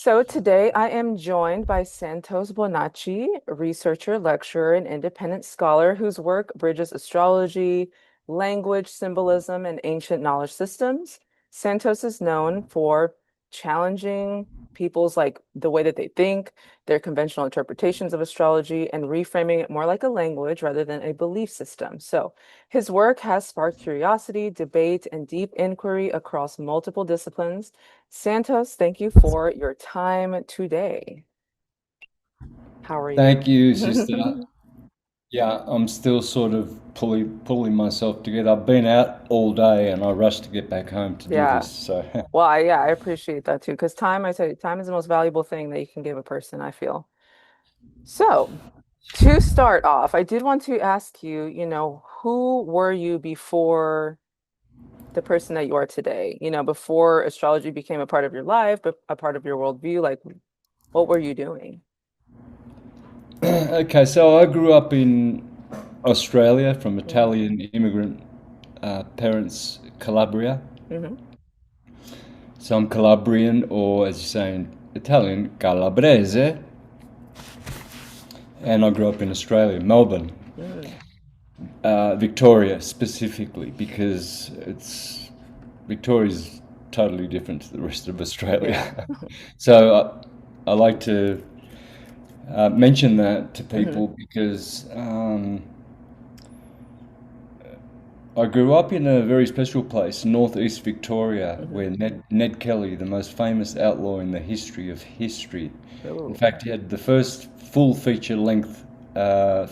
So today I am joined by Santos Bonacci, researcher, lecturer, and independent scholar whose work bridges astrology, language, symbolism, and ancient knowledge systems. Santos is known for challenging people's like the way that they think, their conventional interpretations of astrology, and reframing it more like a language rather than a belief system. So his work has sparked curiosity, debate, and deep inquiry across multiple disciplines. Santos, thank you for your time today. How are Thank you? you, sister. Yeah, I'm still sort of pulling myself together. I've been out all day and I rushed to get back home to do Yeah. this. So, Well, I appreciate that too, because time, I say, time is the most valuable thing that you can give a person, I feel. So, to start off, I did want to ask you, who were you before the person that you are today? Before astrology became a part of your life, but a part of your worldview, like what were you doing? okay, so I grew up in Australia from Mm-hmm. Italian immigrant parents, Calabria. Mm-hmm. So I'm Calabrian, or as you say in Italian, Calabrese. And I grew up in Australia, Melbourne, Mm. Victoria specifically, because Victoria's totally different to the rest of Yeah. Australia. So I like to mention that to Mm-hmm. people because I grew up in a very special place, northeast Victoria, Mm-hmm. where Ned Kelly, the most famous outlaw in the history of history, in Oh. fact, he had the first full feature length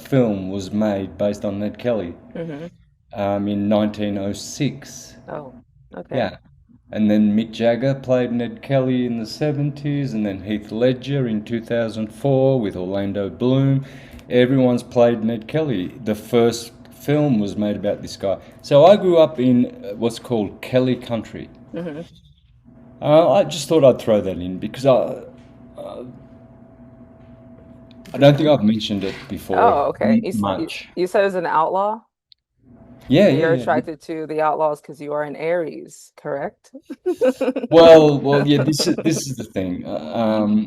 film was made based on Ned Kelly Mm-hmm. in 1906. Oh, okay. Yeah. And then Mick Jagger played Ned Kelly in the 70s, and then Heath Ledger in 2004 with Orlando Bloom. Everyone's played Ned Kelly. The first film was made about this guy. So I grew up in what's called Kelly Country. Mm-hmm. I just thought I'd throw that in because I don't think I've mentioned it before Oh, okay. much. You said as an outlaw, Yeah, and yeah, you're yeah. attracted to the outlaws because you are an Aries, correct? Yeah. This is the thing.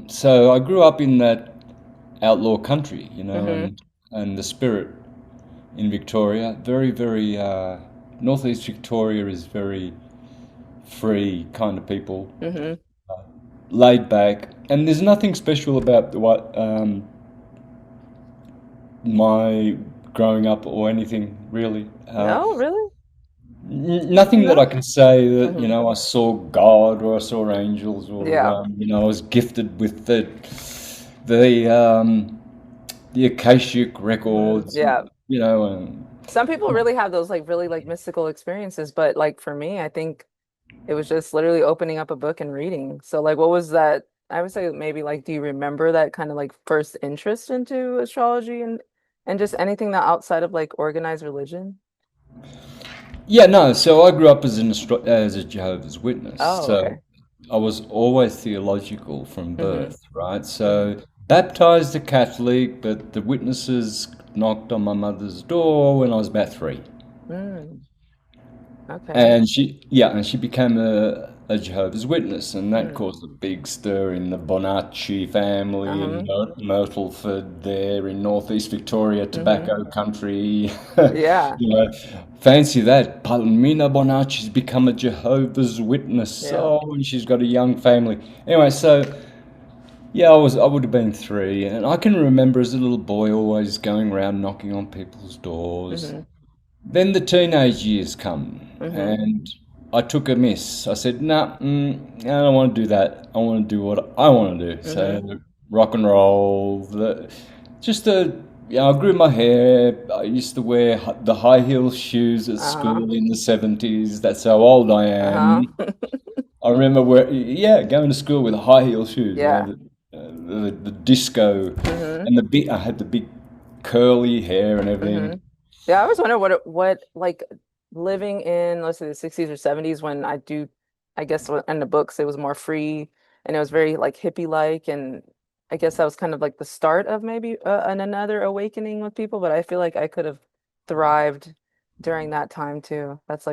So I grew up in that outlaw country, Mm-hmm. and the spirit in Victoria, very, very northeast Victoria is very free kind of people, Mm-hmm. laid back, and there's nothing special about what my growing up or anything really. No, really? Nothing that No? I can say that Mm-hmm. I saw God or I saw angels or Yeah. I was gifted with the Akashic Mm-hmm. records, Yeah. and Some people really have those like really like mystical experiences, but like for me, I think it was just literally opening up a book and reading. So like what was that? I would say maybe like do you remember that kind of like first interest into astrology and just anything that outside of like organized religion? yeah, no. So I grew up as a Jehovah's Witness, Oh, so okay. I was always theological from Mm-hmm. birth, right? Mm-hmm. So baptized a Catholic, but the witnesses knocked on my mother's door when I was about 3. Mm, okay. And she became a Jehovah's Witness, and that Mm. caused a big stir in the Bonacci family in Uh-huh. Myrtleford, there in northeast Victoria, Mm-hmm. tobacco country. Yeah. you know, fancy that. Palmina Bonacci's become a Jehovah's Witness. Yeah. Oh, and she's got a young family. Anyway, so yeah, I would have been 3, and I can remember as a little boy always going around knocking on people's doors. Mm-hmm. Then the teenage years come, Mm-hmm. and I took a miss. I said, "Nah, I don't want to do that. I want to do what I want to do." Mm-hmm. So rock and roll. Just I grew my hair. I used to wear the high heel shoes at Uh-huh. school in the 70s. That's how old I Uh-huh. am. I remember going to school with high heel shoes. Yeah. The disco, Mm-hmm. and I had the big curly hair and Mm-hmm. everything. Yeah, I always wonder what like living in let's say the 60s or 70s when I guess in the books it was more free and it was very like hippie like and I guess that was kind of like the start of maybe another awakening with people, but I feel like I could have thrived during that time too. That's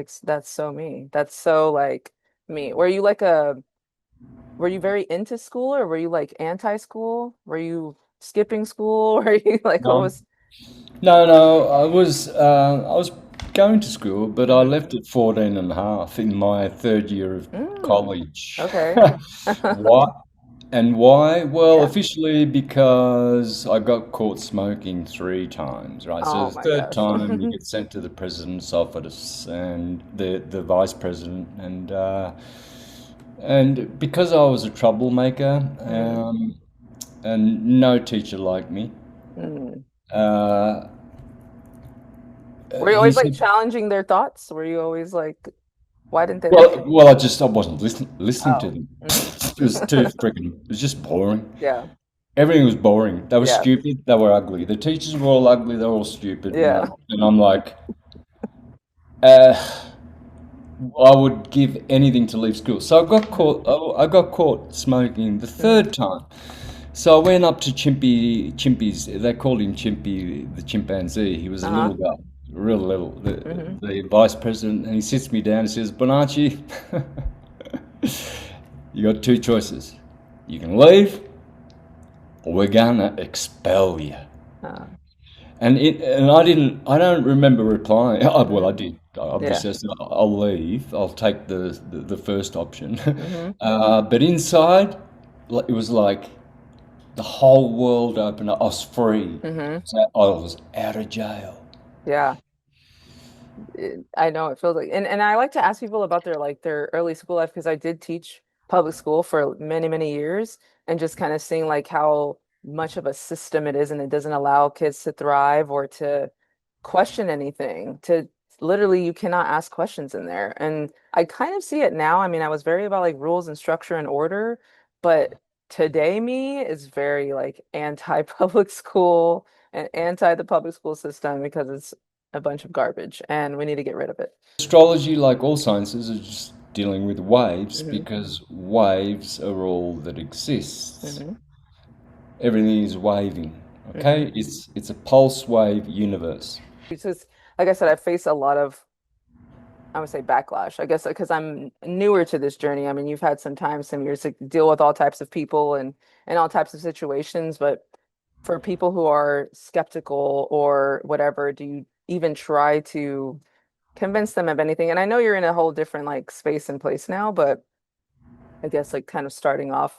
so me. That's so like me. Were you like a Were you very into school or were you like anti-school? Were you skipping school? Were you like what No, was no. I was going to school, but I hmm left at 14 and a half in my third year of Mm, college. okay. Why? And why? Well, Yeah. officially because I got caught smoking 3 times, right? So Oh the my third gosh. time you get sent to the president's office and the vice president, and because I was a troublemaker, hmm and no teacher liked me, Mm. uh, Were you he always like said, challenging their thoughts? Were you always like, why didn't they like "Well, you? well, I wasn't listening to Oh. them. hmm It was too freaking. It was just boring. Yeah. Everything was boring. They were Yeah. stupid. They were ugly. The teachers were all ugly. They were all stupid, Yeah. and I'm like, uh, I would give anything to leave school. So I got hmm caught. I got caught smoking the hmm third time. So I went up to Chimpy's. They called him Chimpy, the chimpanzee. He was a Uh-huh. little guy, real little. hmm The vice president, and he sits me down and says, "Bonacci, you got 2 choices. You can leave, or we're gonna expel you." Uh, And I don't remember replying. Oh, well, I hmm did. Yeah. Obviously, I said, I'll leave. I'll take the first option. hmm But inside, it was like the whole world opened up. I was free. hmm So I was out of jail. Yeah. I know it feels like, and I like to ask people about their like their early school life because I did teach public school for many, many years and just kind of seeing like how much of a system it is and it doesn't allow kids to thrive or to question anything. To literally, you cannot ask questions in there. And I kind of see it now. I mean, I was very about like rules and structure and order, but today me is very like anti-public school and anti the public school system because it's a bunch of garbage and we need to get rid of it. Astrology, like all sciences, is just dealing with waves hmm because waves are all that exists. hmm Everything is waving. hmm Okay, it's a pulse wave universe. It's just, like I said, I face a lot of, I would say backlash, I guess, because I'm newer to this journey. I mean, you've had some time, some years to deal with all types of people and all types of situations, but for people who are skeptical or whatever, do you even try to convince them of anything? And I know you're in a whole different like space and place now, but I guess like kind of starting off,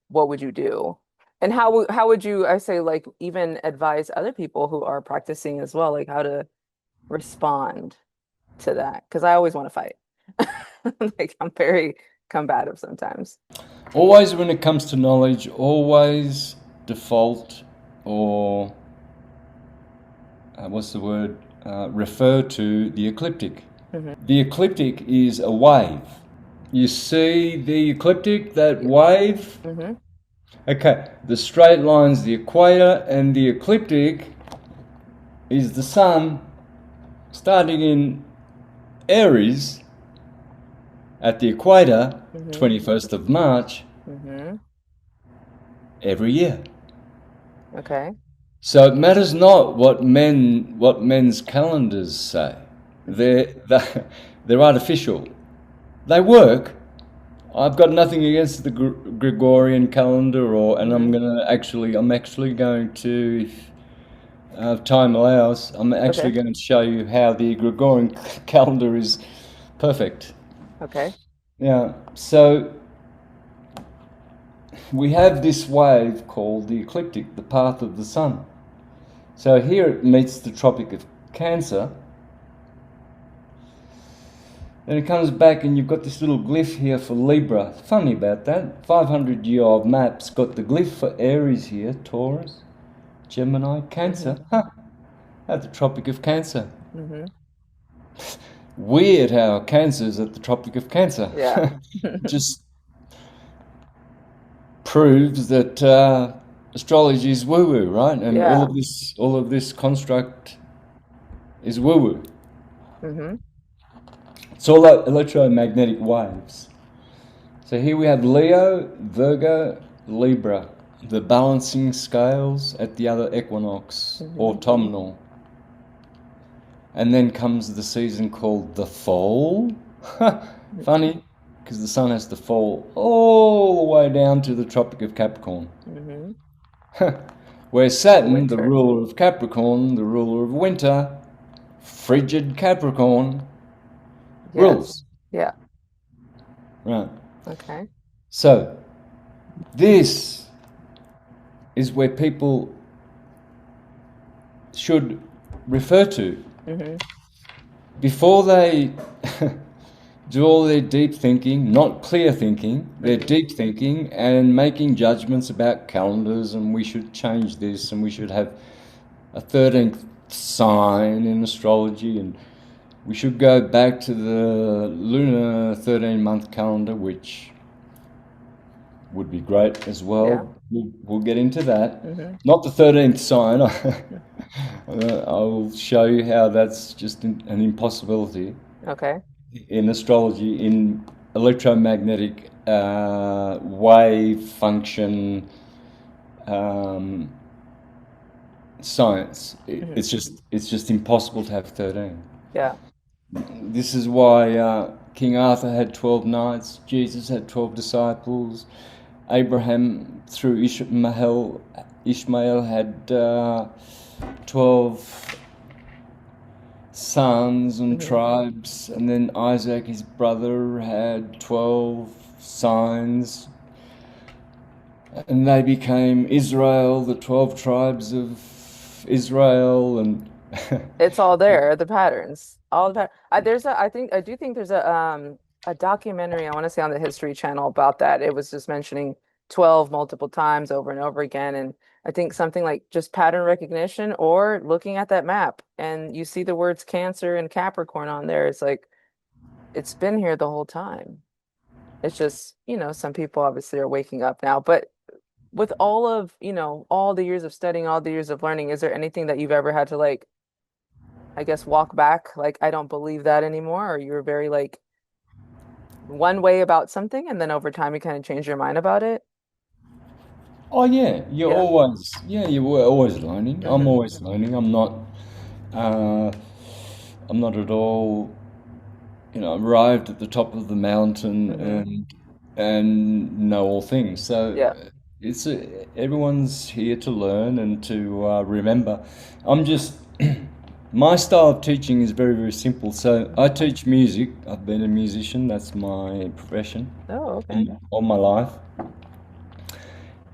what would you do? And how would you, I say like even advise other people who are practicing as well, like how to respond to that? Because I always want to fight. Like I'm very combative sometimes. Always, when it comes to knowledge, always default or what's the word? Refer to the ecliptic. hmm The ecliptic is a wave. You see the ecliptic, that Yeah. wave? hmm Okay, the straight line's the equator, and the ecliptic is the sun starting in Aries at the equator, hmm 21st of March, hmm every year. Okay. So it matters not what men's calendars say. hmm They're artificial. They work. I've got nothing against the Gregorian calendar, and hmm I'm actually going to, if time allows, I'm actually Okay. going to show you how the Gregorian calendar is perfect. Okay. Yeah. So we have this wave called the ecliptic, the path of the sun. So here it meets the Tropic of Cancer. Then it comes back and you've got this little glyph here for Libra. Funny about that. 500-year-old map's got the glyph for Aries here, Taurus, Gemini, hmm Cancer. Huh, at the Tropic of Cancer. hmm Weird how Cancer's at the Tropic of Cancer. Yeah. Just proves that astrology is woo-woo, right? And Yeah. all of this construct is woo-woo. hmm It's all like electromagnetic waves. So here we have Leo, Virgo, Libra, the balancing scales at the other equinox, hmm autumnal. And then comes the season called the fall. Funny. because the sun has to fall all the way down to the Tropic of Capricorn. Hmm. Where The Saturn, the winter. ruler of Capricorn, the ruler of winter, frigid Capricorn, Yes. rules. Yeah. Right. Okay. So, this is where people should refer to Hmm. before they do all their deep thinking, not clear thinking, their Hmm. deep thinking and making judgments about calendars and we should change this and we should have a 13th sign in astrology and we should go back to the lunar 13-month calendar, which would be great as Yeah. well. We'll get into that. Hmm. Not the 13th sign. I'll show you how that's just an impossibility Okay. in astrology, in electromagnetic wave function um, science. Hmm. It's just impossible to have 13. Yeah. This is why King Arthur had 12 knights, Jesus had 12 disciples, Abraham through Ishmael had 12 sons and Hmm. tribes, and then Isaac, his brother, had 12 signs, and they became Israel, the 12 tribes of Israel, and It's all there, the patterns. All the there's a I do think there's a documentary I want to say on the History Channel about that. It was just mentioning 12 multiple times over and over again. And I think something like just pattern recognition or looking at that map and you see the words Cancer and Capricorn on there. It's like it's been here the whole time. It's just, some people obviously are waking up now. But with all of, all the years of studying, all the years of learning, is there anything that you've ever had to like I guess walk back like I don't believe that anymore, or you were very like one way about something and then over time you kind of change your mind about it? oh Yeah. you were always learning. I'm Hmm. always learning. Uh, I'm not at all, arrived at the top of the mountain Hmm. and know all things. So Yeah. it's everyone's here to learn and to remember. I'm just my style of teaching is very very simple. So I teach music. I've been a musician. That's my profession Oh, okay. all my life.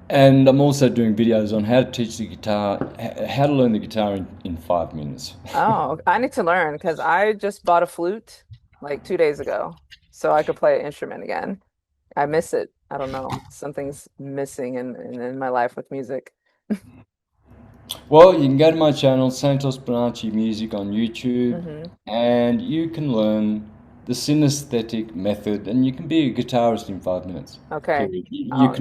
And I'm also doing videos on how to teach the guitar, how to learn the guitar in 5 minutes. Oh, I need to learn because I just bought a flute like 2 days ago so I could play an instrument again. I miss it. I don't know. Something's missing in my life with music. Well, you can go to my channel, Santos Bonacci Music on YouTube, Hmm. and you can learn the synesthetic method, and you can be a guitarist in 5 minutes. Okay. Period. Oh,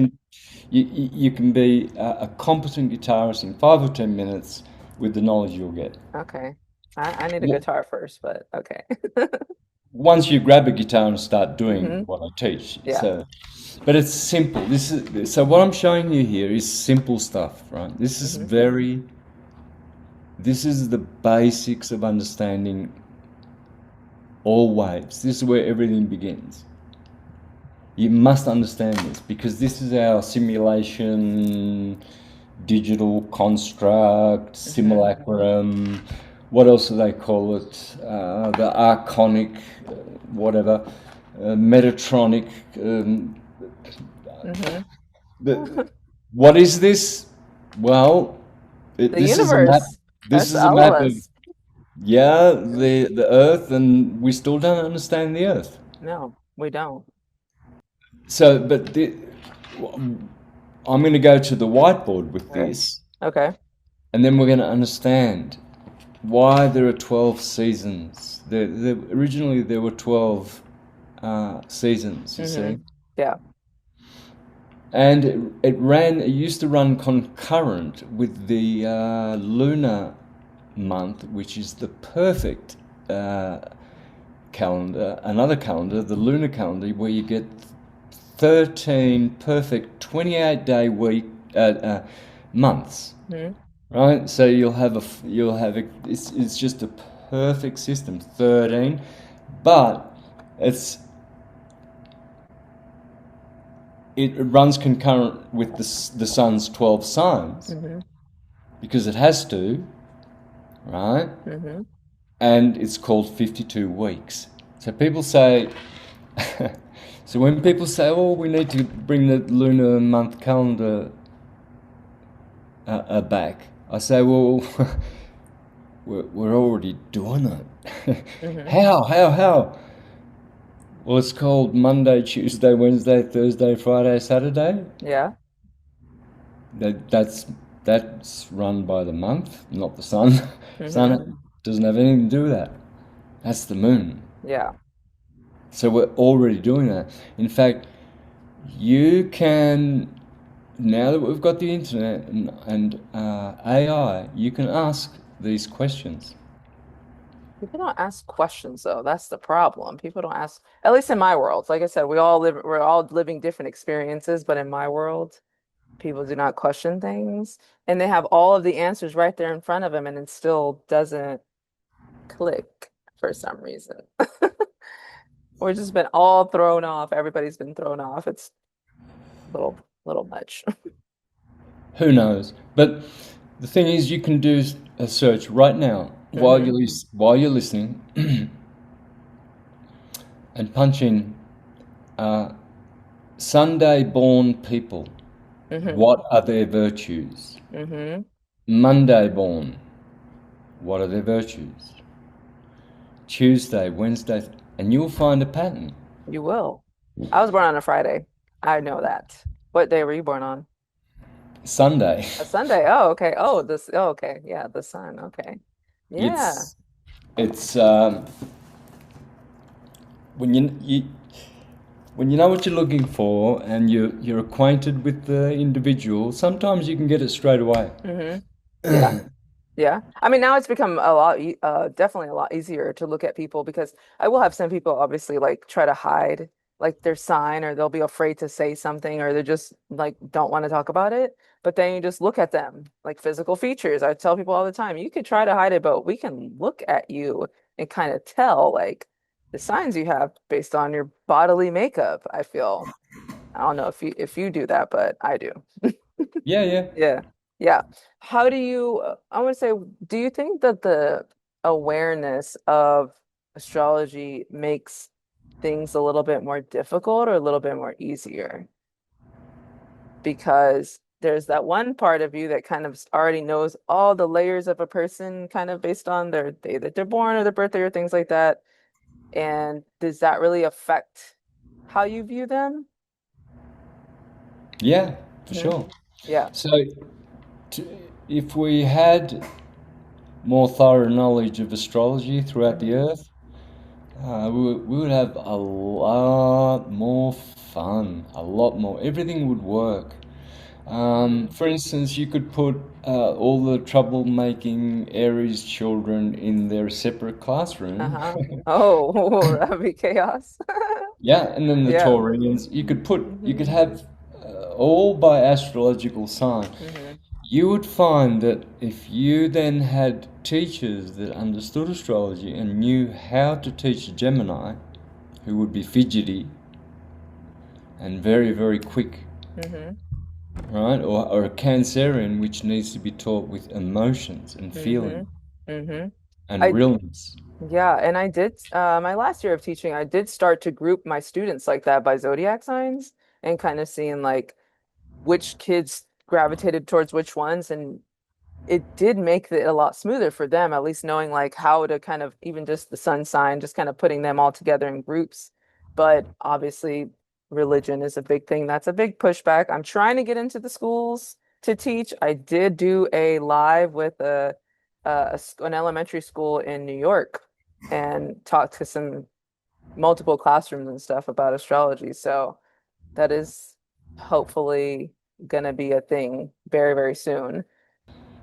You can be a competent guitarist in 5 or 10 minutes with the knowledge you'll get. okay. I need a W- guitar first, but okay. Once you grab a guitar and start doing Hmm. what I teach, Yeah. but it's simple. This is so what I'm showing you here is simple stuff, right? Hmm. This is the basics of understanding all waves. This is where everything begins. You must understand this because this is our simulation, digital construct, Hmm. simulacrum. What else do they call it? The archonic, whatever, Metatronic. Hmm. The, what is this? Well, The this is a map. universe. This That's is a all of map of us. yeah, the Earth, and we still don't understand the Earth. No, we don't. So, I'm going to go to the whiteboard with All right. this, Okay. and then we're going to understand why there are 12 seasons. Originally, there were 12 seasons, you Hmm. see. Yeah. And it used to run concurrent with the lunar month, which is the perfect uh, calendar, another calendar, the lunar calendar, where you get 13 perfect 28-day months, Hmm. right? So it's just a perfect system, 13, but it's it runs concurrent with the sun's 12 signs Mm-hmm. because it has to, right? Mm-hmm. And it's called 52 weeks. So people say, so when people say, oh, we need to bring the lunar month calendar back, I say, well, we're already doing it. Mm-hmm. How? Well, it's called Monday, Tuesday, Wednesday, Thursday, Friday, Saturday. Yeah. That's run by the month, not the sun. Mm-hmm. Sun doesn't have anything to do with that. That's the moon. Yeah. So we're already doing that. In fact, you can now that we've got the internet and AI, you can ask these questions. People don't ask questions though. That's the problem. People don't ask, at least in my world. Like I said, we're all living different experiences, but in my world, people do not question things. And they have all of the answers right there in front of them, and it still doesn't click for some reason. We've just been all thrown off. Everybody's been thrown off. It's a little much. Who knows? But the thing is, you can do a search right now Hmm. while you're listening and punch in uh, Sunday born people. Hmm. What are their virtues? Hmm. Monday born. What are their virtues? Tuesday, Wednesday, and you'll find a pattern. You will. I was born on a Friday. I know that. What day were you born on? Sunday. A Sunday. Oh, okay. Oh, okay. Yeah, the sun. Okay. Yeah. It's it's when when you know what you're looking for and you're acquainted with the individual. Sometimes you can get it straight away. Hmm. Yeah. Yeah. I mean, now it's become a lot, definitely a lot easier to look at people because I will have some people obviously like try to hide like their sign or they'll be afraid to say something or they just like don't want to talk about it. But then you just look at them like physical features. I tell people all the time, you could try to hide it, but we can look at you and kind of tell like the signs you have based on your bodily makeup, I feel. I don't know if you do that, but I do. Yeah, yeah. Yeah. Yeah. How do you, I want to say, do you think that the awareness of astrology makes things a little bit more difficult or a little bit more easier? Because there's that one part of you that kind of already knows all the layers of a person kind of based on their day that they're born or their birthday or things like that. And does that really affect how you view them? Yeah, for Hmm. sure. Yeah. So to, if we had more thorough knowledge of astrology throughout the Hmm. earth, we would have a lot more fun, a lot more. Everything would work. Hmm. For instance, you could put all the troublemaking Aries children in their separate classroom. Uh-huh. Oh, that'd be chaos. Yeah, and then the Yeah. Taurians. You Hmm. could have all by astrological sign. Hmm. You would find that if you then had teachers that understood astrology and knew how to teach a Gemini, who would be fidgety and very, very quick, Hmm. right? Or a Cancerian, which needs to be taught with emotions and Hmm. feeling Hmm. and I realness. Yeah, and I did my last year of teaching, I did start to group my students like that by zodiac signs and kind of seeing like which kids gravitated towards which ones and it did make it a lot smoother for them, at least knowing like how to kind of even just the sun sign, just kind of putting them all together in groups. But obviously, religion is a big thing. That's a big pushback. I'm trying to get into the schools to teach. I did do a live with an elementary school in New York and talked to some multiple classrooms and stuff about astrology. So that is hopefully gonna be a thing very, very soon.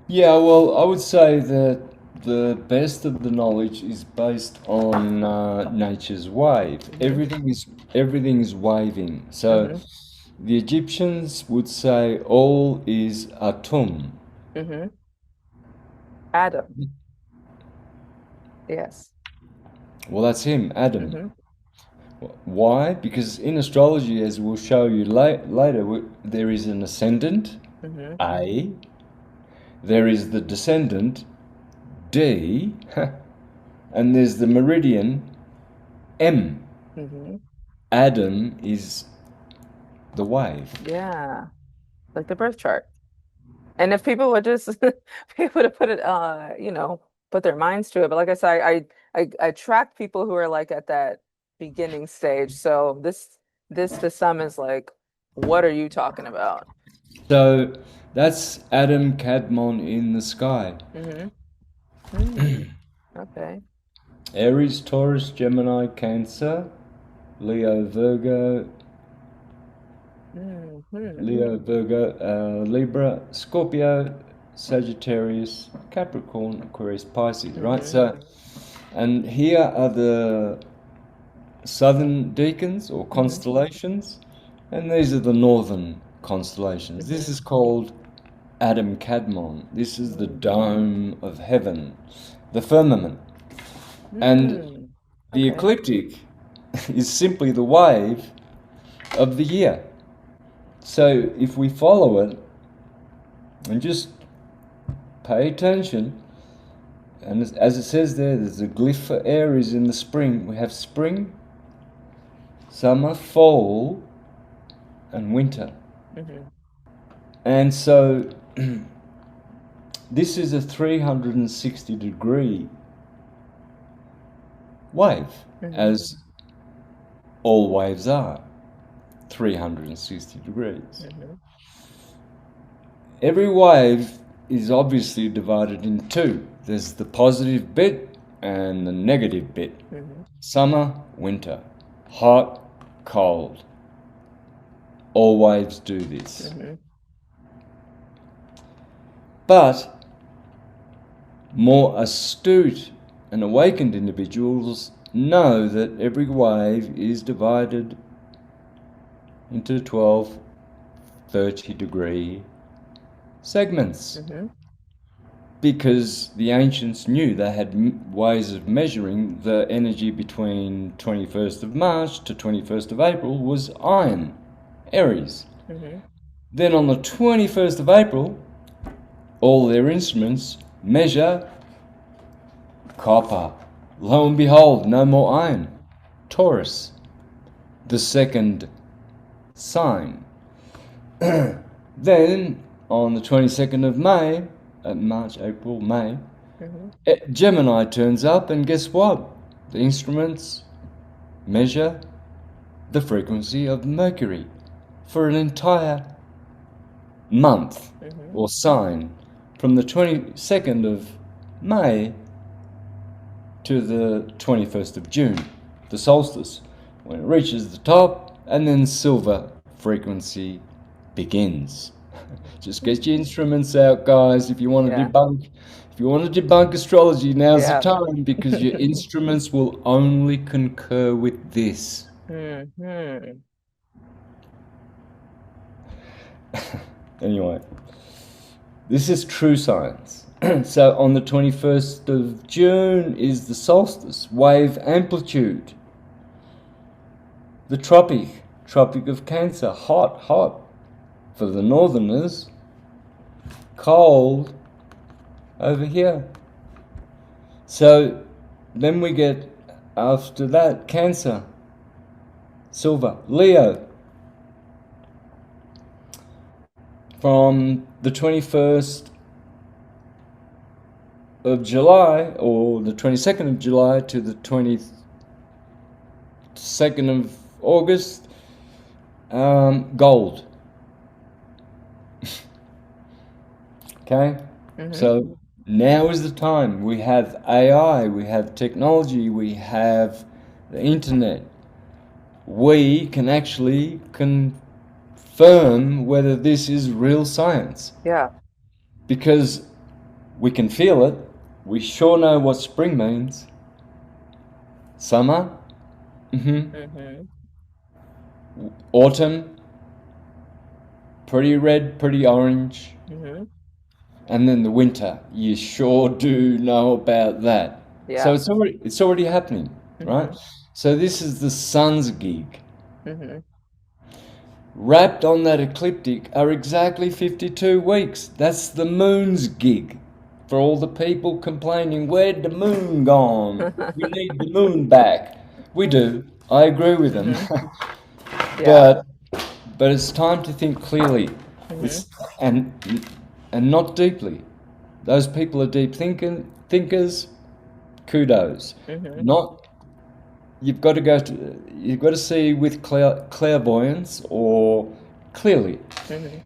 Yeah, well, I would say that the best of the knowledge is based on nature's wave. Hmm. Everything is waving. So Hmm. the Egyptians would say all is atum. Hmm. Adam. Yes. Well, that's him, Adam. Hmm. Why? Because in astrology, as we'll show you later, there is an ascendant, Mm-hmm. A, there is the descendant, D, and there's the meridian, M. Mm-hmm. Adam is the wave. Yeah. Like the birth chart. And if people would just people would put it put their minds to it. But like I said, I track people who are like at that beginning stage. So this to some is like, what are you talking about? So that's Adam Kadmon in the sky. Mm-hmm. Mm. Okay. Aries, Taurus, Gemini, Cancer, Leo, Virgo, Mm-hmm. Libra, Scorpio, Sagittarius, Capricorn, Aquarius, Pisces, right? Mm-hmm. So, and here are the southern decans or Mm-hmm. constellations, and these are the northern constellations. This Mm-hmm. is called Adam Kadmon. This is the dome of heaven, the firmament. And Mm-hmm. the Okay. ecliptic is simply the wave of the year. So if we follow it and just pay attention, and as it says there, there's a glyph for Aries in the spring. We have spring, summer, fall, and winter. Mm-hmm. And so this is a 360-degree wave, Mm-hmm. as all waves are 360 degrees. Mm-hmm. Every wave is obviously divided in two. There's the positive bit and the negative bit. Mm-hmm. Summer, winter, hot, cold. All waves do this. Mm-hmm. But more astute and awakened individuals know that every wave is divided into 12 30-degree segments, Mm-hmm. because the ancients knew they had ways of measuring the energy between 21st of March to 21st of April was iron, Aries. Mm-hmm. Then on the 21st of April, all their instruments measure copper. Lo and behold, no more iron. Taurus, the second sign. Then on the 22nd of May, March, April, May, Mm-hmm. Gemini turns up, and guess what? The instruments measure the frequency of Mercury for an entire month Mm-hmm. or sign from the 22nd of May to the 21st of June, the solstice, when it reaches the top, and then silver frequency begins. Just get your instruments out, guys, if you want to Yeah. debunk. If you want to debunk astrology, now's the Yeah. time, because your instruments will only concur with this. Mm-hmm. Anyway, this is true science. So on the 21st of June is the solstice, wave amplitude. The Tropic of Cancer, hot, hot for the northerners, cold over here. So then we get, after that, Cancer, silver, Leo. From the 21st of July, or the 22nd of July, to the 22nd of August, gold. Okay? Mm-hmm. So now is the time. We have AI, we have technology, we have the internet. We can actually confirm whether this is real science, Yeah. because we can feel it. We sure know what spring means. Summer, Mm-hmm. autumn, pretty red, pretty orange, Mm-hmm. and then the winter. You sure do know about that. So Yeah. it's already happening, right? Mm-hmm. So this is the sun's gig. Mm-hmm. Wrapped on that ecliptic are exactly 52 weeks. That's the moon's gig. For all the people complaining, where'd the moon gone? We need the moon back. We do. I agree with them. Mm-hmm. Yeah. but but it's time to think clearly. Mm-hmm. It's and and not deeply. Those people are thinkers. Kudos. Mm-hmm. Not you've got to see with clairvoyance or clearly. Mm-hmm.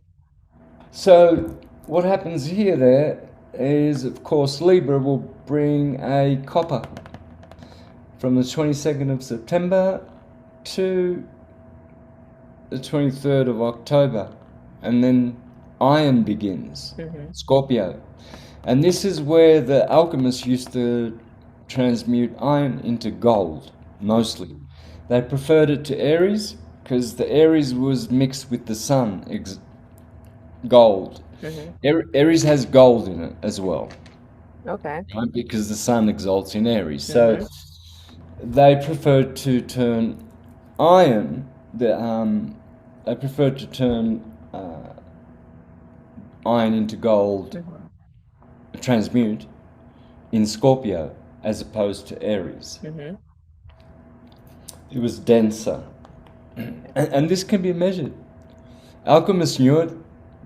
So what happens here there is, of course, Libra will bring a copper from the 22nd of September to the 23rd of October, and then iron begins, Mm-hmm. Scorpio. And this is where the alchemists used to transmute iron into gold, mostly. They preferred it to Aries because the Aries was mixed with the sun, gold. Mm-hmm. Aries has gold in it as well, Okay. right? Because the sun exalts in Aries. So Mm-hmm. they preferred to turn iron, they preferred to turn iron into gold, Mm-hmm. transmute in Scorpio as opposed to Aries. Mm-hmm. It was denser. And this can be measured. Alchemists knew it.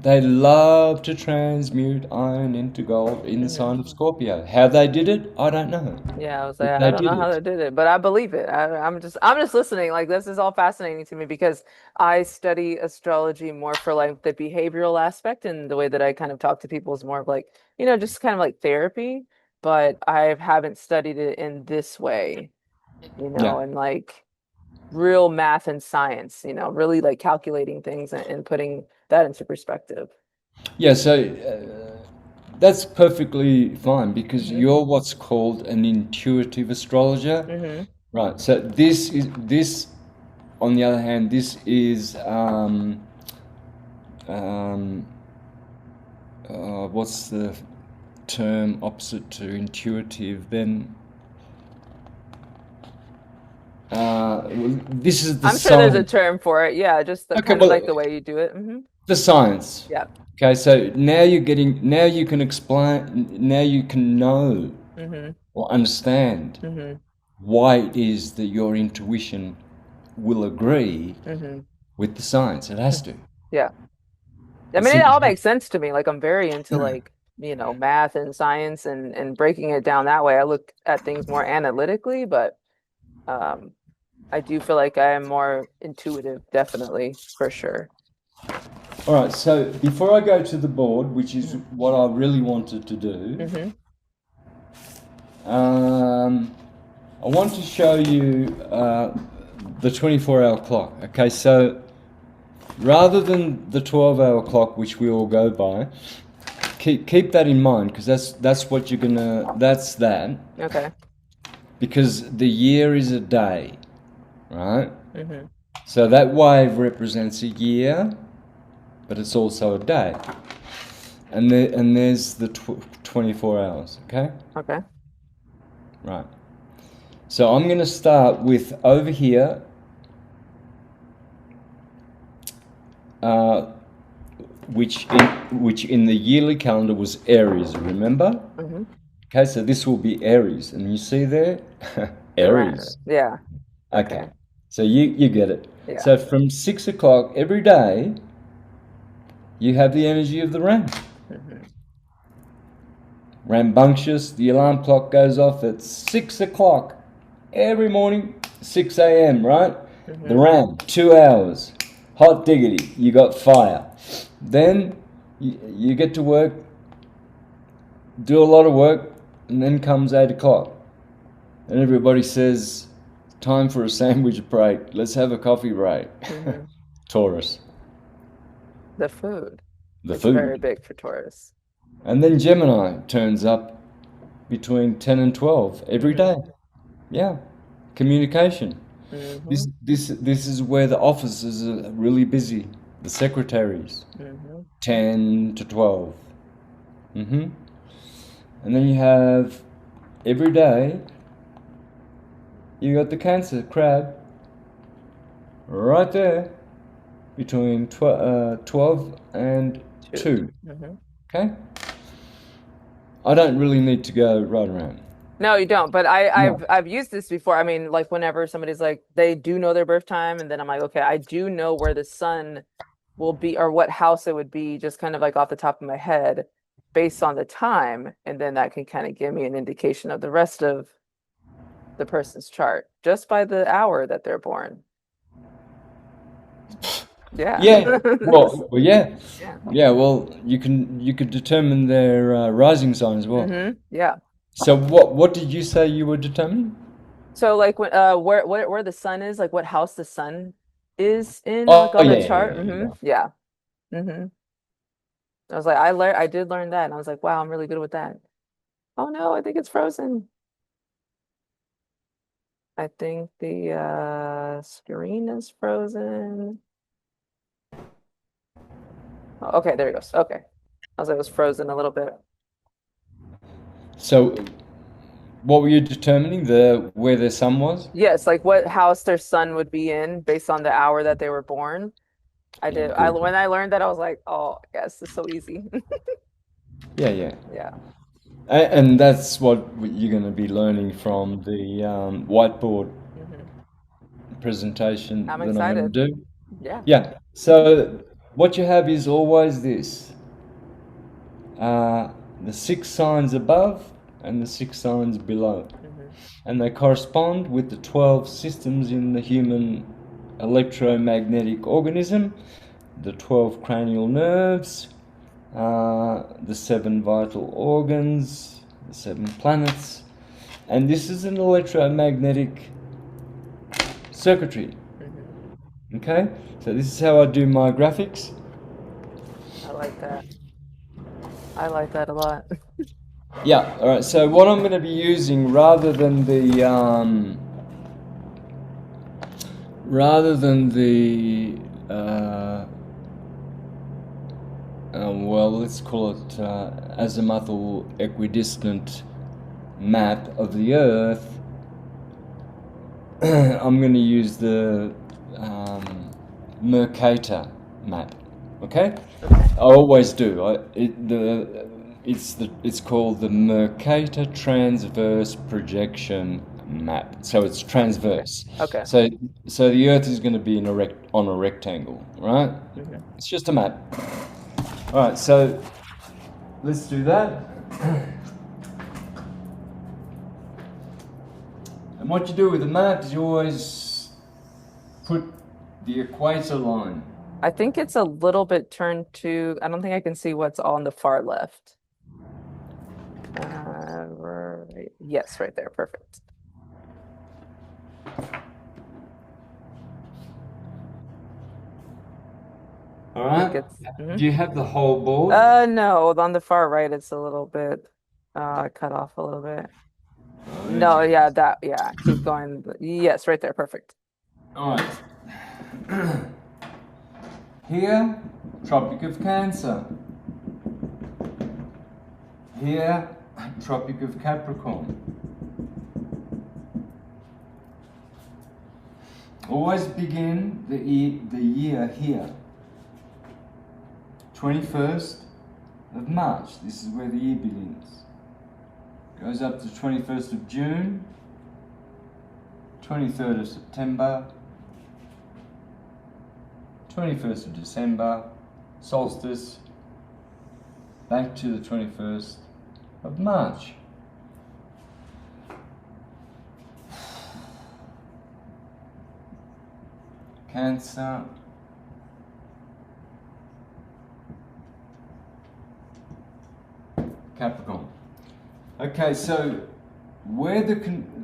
They love to transmute iron into gold in the Mm-hmm. sign of Scorpio. How they did it, I don't know. Yeah, I was like, But I they don't know did how it. they did it, but I believe it. I'm just listening. Like this is all fascinating to me because I study astrology more for like the behavioral aspect, and the way that I kind of talk to people is more of like, just kind of like therapy, but I haven't studied it in this way, Yeah. and like real math and science, really like calculating things and putting that into perspective. Yeah, so that's perfectly fine because Hmm. you're what's called an intuitive astrologer. Hmm. Right. So this on the other hand, this is um, what's the term opposite to intuitive? Then well, this is the I'm sure there's a science. term for it. Yeah, just the Okay, kind of like well, the way you do it. the science. Yeah. Okay, so now you can explain, now you can know Hmm. or understand Hmm. why it is that your intuition will agree Hmm. with the science. It has to. Yeah. I It's mean, it all simply, makes sense to me. Like I'm very into like, math and science and breaking it down that way. I look at things more analytically, but um I do feel like I am more intuitive, definitely, for sure. all right, so before I go to the board, which is Hmm. what I really wanted to do, Hmm. um, I want to show you the 24-hour clock. Okay, so rather than the 12-hour clock, which we all go by, keep that in mind because that's what you're gonna. That's that Okay. because the year is a day, right? Hmm. So that wave represents a year, but it's also a day, and there's the 24 hours. Okay, Okay. right. So I'm going to start with over here, uh, which in the yearly calendar was Aries. Remember? Hmm. Okay, so this will be Aries, and you see there, The ram. Aries. Yeah. Okay, Okay. so you get it. Yeah. So from 6 o'clock every day, you have the energy of the ram. Hmm. Rambunctious, the alarm clock goes off at 6 o'clock every morning, 6 a.m., right? The Hmm. ram, 2 hours. Hot diggity, you got fire. Then you get to work, do a lot of work, and then comes 8 o'clock. And everybody says, time for a sandwich break. Let's have a coffee break. Hmm. Taurus, The food. the It's very food. big for Taurus. And then Gemini turns up between 10 and 12 every Hmm. day. Yeah, communication. Hmm. This is where the offices are really busy. The secretaries, Hmm. 10 to 12. And then you have every day You got the Cancer crab right there between 12 and Two. 2. Hmm. Okay? I don't really need to go right around. No, you don't. But I, No. I've used this before. I mean, like whenever somebody's like they do know their birth time, and then I'm like, okay, I do know where the sun will be or what house it would be, just kind of like off the top of my head, based on the time, and then that can kind of give me an indication of the rest of the person's chart just by the hour that they're born. Yeah. Yeah. Well, yeah. Yeah. Yeah, well, you could determine their rising sign as well. Yeah. So what did you say you were determining? So like when where the sun is, like what house the sun is in, like Oh on the yeah, yeah, chart. yeah, yeah. Yeah. hmm I was like, I did learn that, and I was like, wow, I'm really good with that. Oh no, I think it's frozen. I think the screen is frozen. Oh, okay, there it goes. Okay. I was like, it was frozen a little bit. So what were you determining? The where their sun was? Yes, like what house their son would be in based on the hour that they were born. I Yeah, did. I good. when I learned that, I was like, oh, yes, it's so easy. Yeah, yeah. Yeah. And that's what you're going to be learning from the whiteboard hmm presentation I'm that I'm going excited. to do. Yeah. Yeah. So what you have is always this: the 6 signs above and the 6 signs below, hmm and they correspond with the 12 systems in the human electromagnetic organism, the 12 cranial nerves, the 7 vital organs, the 7 planets, and this is an electromagnetic circuitry. hmm Okay, so this is how I do my graphics. I like that. I like that a lot. Yeah, all right. So what I'm going to be using rather than the well, let's call it azimuthal equidistant map of the Earth, I'm going to use the Mercator map. Okay, Okay. I always do. It's called the Mercator transverse projection map. So it's Okay. transverse. Okay. So so the Earth is going to be on a rectangle, right? hmm It's just a map. All right. So let's do that. And what you do with a map is you always put the equator line. I think it's a little bit turned to, I don't think I can see what's on the far left. Right. Yes, right there. Perfect. All I think right. it's, Do you have the whole board? no, on the far right, it's a little bit cut off a little bit. No, Okay. yeah, yeah, keep going. Yes, right there. Perfect. All right. Here, Tropic of Cancer. Here, Tropic of Capricorn. Always begin the year here. 21st of March. This is where the year begins. Goes up to 21st of June, 23rd of September, 21st of December, solstice, back to the 21st of March. Cancer, Capricorn. Okay, so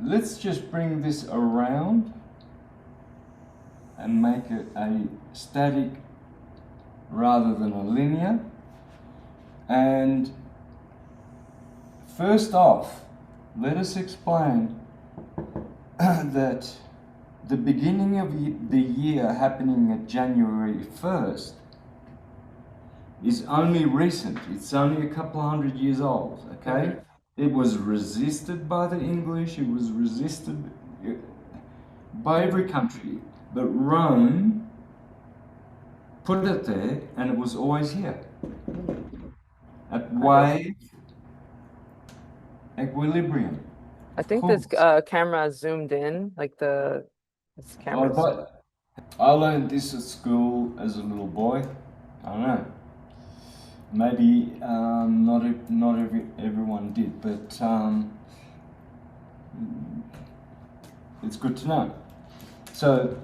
let's just bring this around and make it a static rather than a linear. And first off, let us explain that the beginning of the year happening at January 1st is only recent. It's only a couple of 100 years old, okay? hmm It was resisted by the English, it was resisted by every country, but Rome put it there, and it was always here Mm. at I guess wave equilibrium. I Of think this course. camera zoomed in, like this Oh, camera zoom. but I learned this at school as a little boy. I don't know. Maybe not everyone did, but it's good to know. So,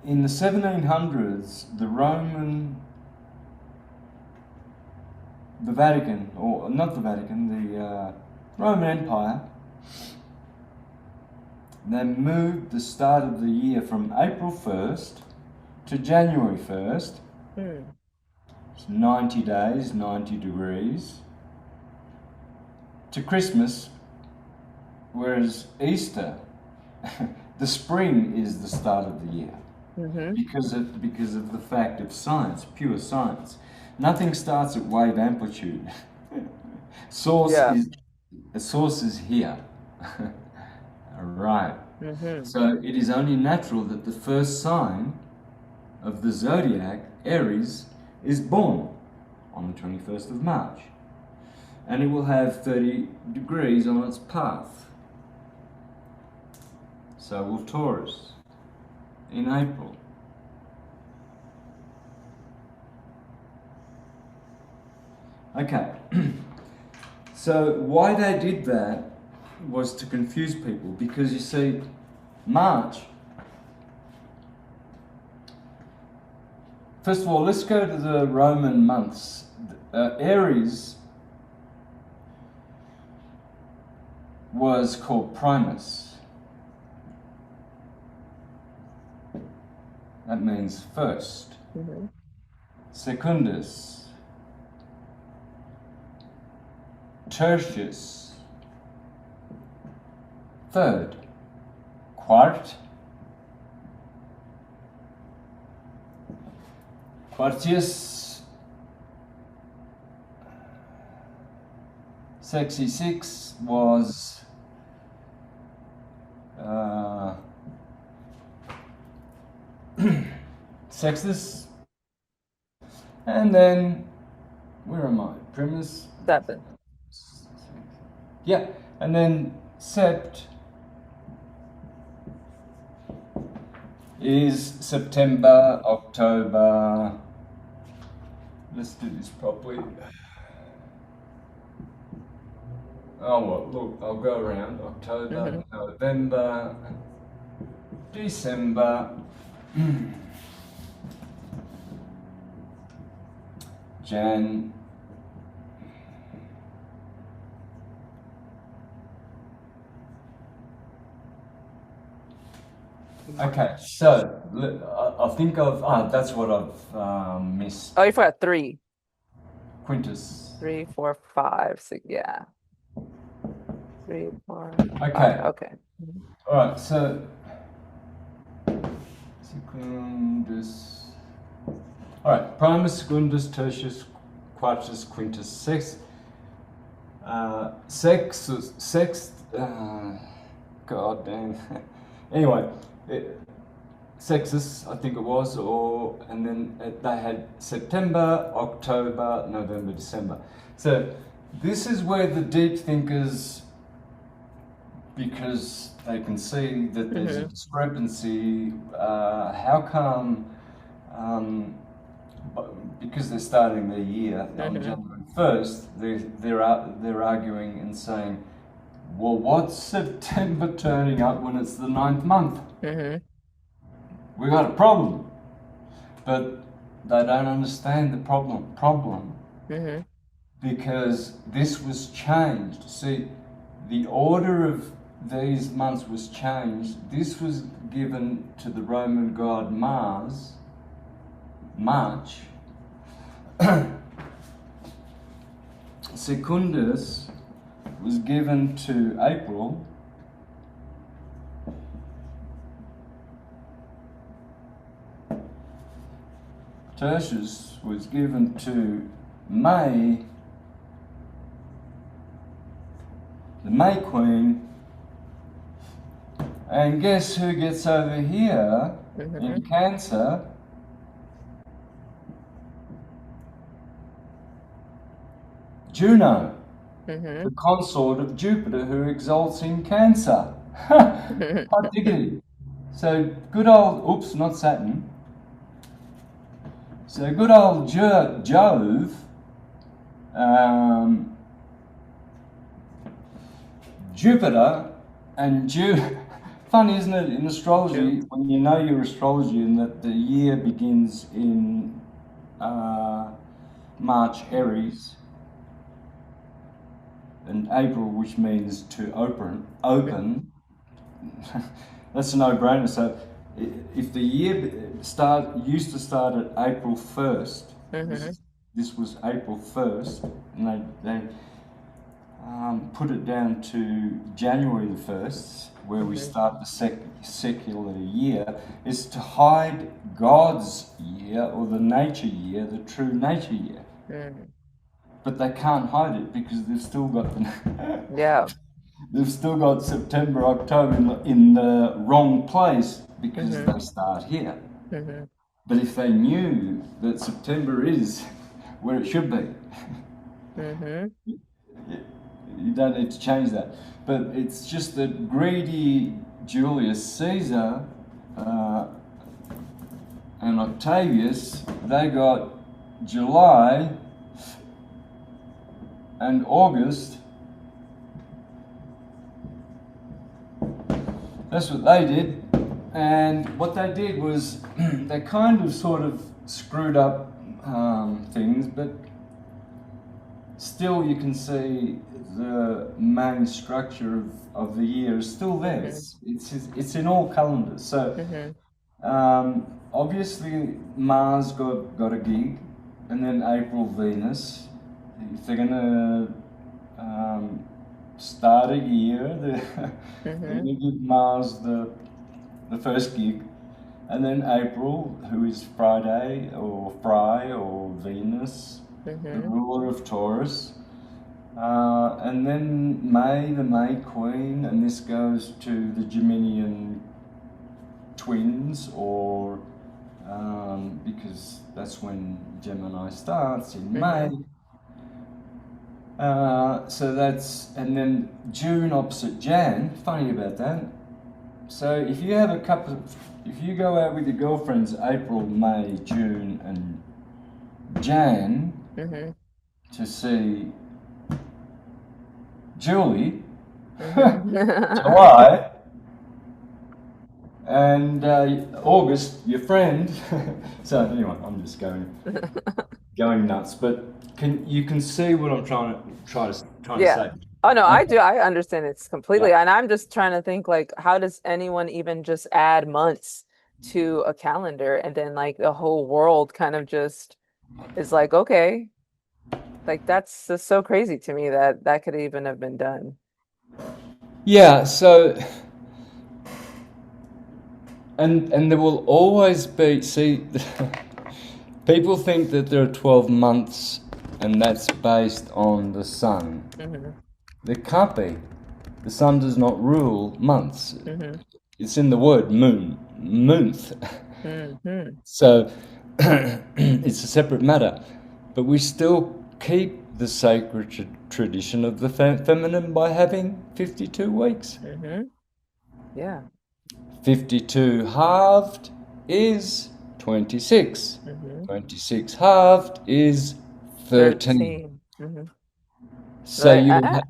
in the 1700s, the Vatican, or not the Vatican, the Roman Empire, they moved the start of the year from April 1st to January 1st. Hmm. It's 90 days, 90 degrees, to Christmas, whereas Easter, the spring is the start of the year Mm-hmm. because of the fact of science, pure science. Nothing starts at wave amplitude. Source Yeah. is the source is here. Right. Mm-hmm. So it is only natural that the first sign of the zodiac, Aries, is born on the 21st of March. And it will have 30 degrees on its path. So will Taurus in April. Okay. So why they did that was to confuse people, because you see, March. First of all, let's go to the Roman months. Aries was called Primus. That means first. Mm-hmm. Secundus. Tertius. Third. Quart. Quartius. Sexy six was Sextus, and then where am I? Primus, Seven. yeah, and then Sept is September, October. Let's do this properly. Oh well, look, I'll go around Mm-hmm. October, November, December, Jan. Okay, so I think that's what I've missed. Oh, you forgot three. Quintus. 3, 4, 5, 6. Yeah. 3, 4, 5. Okay, Okay. Mhm. all right. So Secundus. All right. Primus, Secundus, Tertius, Quartus, Quintus, Sextus. Sexth. God damn. Anyway, Sextus, I think it was, and then they had September, October, November, December. So this is where the deep thinkers, because they can see that there's a Mm-hmm. discrepancy. How come? Because they're starting their year on Mm-hmm. January 1st, they're arguing and saying, well, what's September turning up when it's the ninth month? Mm-hmm. We got a problem. But they don't understand the problem Mm-hmm. because this was changed. See, the order of these months was changed. This was given to the Roman god Mars, March. Secundus was given to April. Tertius was given to May, the May Queen, And guess who gets over here in Mm-hmm. Cancer? Juno, Mm-hmm. the consort of Jupiter who exalts in Cancer. Hot diggity. So good old, oops, not Saturn. So good old Jove, um, Jupiter, and Funny, isn't it, in True. astrology, when you know your astrology and that the year begins in uh, March, Aries, and April, which means to open, Mm-hmm. open. That's a no-brainer. So, if the year used to start at April 1st, this Mm-hmm. is this was April 1st, and they put it down to January the 1st, where we Mm-hmm. start the secular year, is to hide God's year or the nature year, the true nature year. Mm-hmm. But they can't hide it because they've still got Yeah. they've still got September, October in the wrong place because Mm-hmm. they start here. Mm-hmm. But if they knew that September is where it should be, Mm-hmm. you don't need to change that. But it's just that greedy Julius Caesar uh, and Octavius, they got July and August. That's what they did. And what they did was they kind of sort of screwed up things, but still you can see the main structure of the year is still there. Mm-hmm. It's in all calendars. So Mm-hmm. obviously Mars got a gig, and then April Venus. If they're gonna start a year, they're Mm-hmm. gonna give Mars the first gig, and then April, who is Friday or Venus, the Mm-hmm. ruler of Taurus. And then May, the May Queen, and this goes to the Geminian twins, or because that's when Gemini starts in May. Mm-hmm. So that's, and then June opposite Jan. Funny about that. So if you go out with your girlfriends April, May, June, and Jan Mm-hmm. to see Julie, Mm-hmm. July, and August, your friend. So anyway, I'm just going nuts. But you can see what I'm trying to Yeah. say? Oh no, I Okay. do. I understand it's Yeah. completely. And I'm just trying to think like how does anyone even just add months to a calendar and then like the whole world kind of just is like, okay, like that's just so crazy to me that that could even have been done. Yeah. So and there will always be, see, people think that there are 12 months and that's based on the sun. Hmm. There can't be. The sun does not rule months. Hmm. It's in the word moon, month. Hmm. So it's a separate matter. But we still keep the sacred tradition of the feminine by having 52 weeks. Hmm. Yeah. 52 halved is 26. Hmm. 26 halved is 13. 13. Hmm. So Right. you would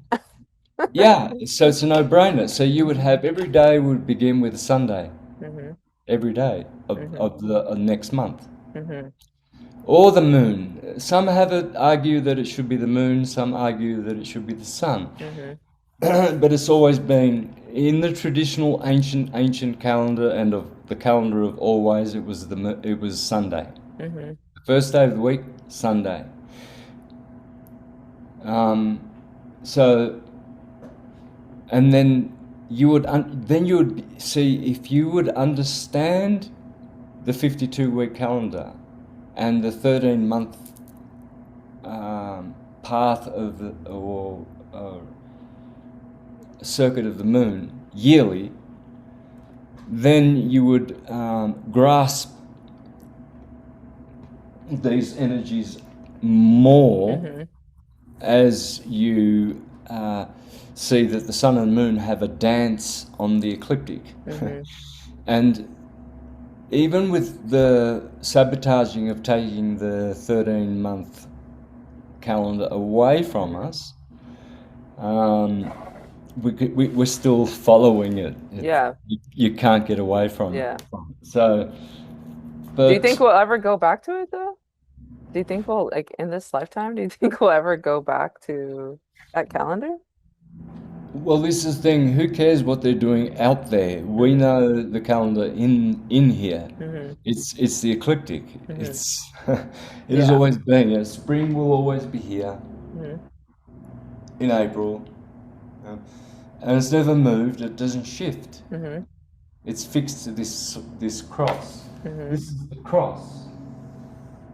yeah, so it's a no-brainer. So you would Hmm. have every day would begin with a Sunday, Hmm. every day Hmm. of the next month. Hmm. Or the moon. Some have it argue that it should be the moon, some argue that it should be the sun. Hmm. But it's always been in the traditional ancient calendar and of the calendar of always it was Sunday. Hmm. The first day of the week, Sunday. Um, so and then you would see if you would understand the 52-week calendar and the 13-month path of or circuit of the moon yearly, then you would grasp these energies more Mm-hmm. as you see that the sun and moon have a dance on the ecliptic. Mm-hmm. And even with the sabotaging of taking the 13-month calendar away from Mm-hmm. us, um, we're still following it. Yeah. You can't get away from Yeah. it. So, Do you think but we'll ever go back to it though? Do you think we'll like in this lifetime, do you think we'll ever go back to that calendar? well, this is the thing. Who cares what they're doing out there? We Mm-hmm. know the calendar in here. Mm-hmm. It's the ecliptic. Mm-hmm. It's it has Yeah. always been. Spring will always be here Mm-hmm. in April, uh, and it's never moved. It doesn't shift. Mm-hmm. It's fixed to this cross. Mm-hmm. This is the cross.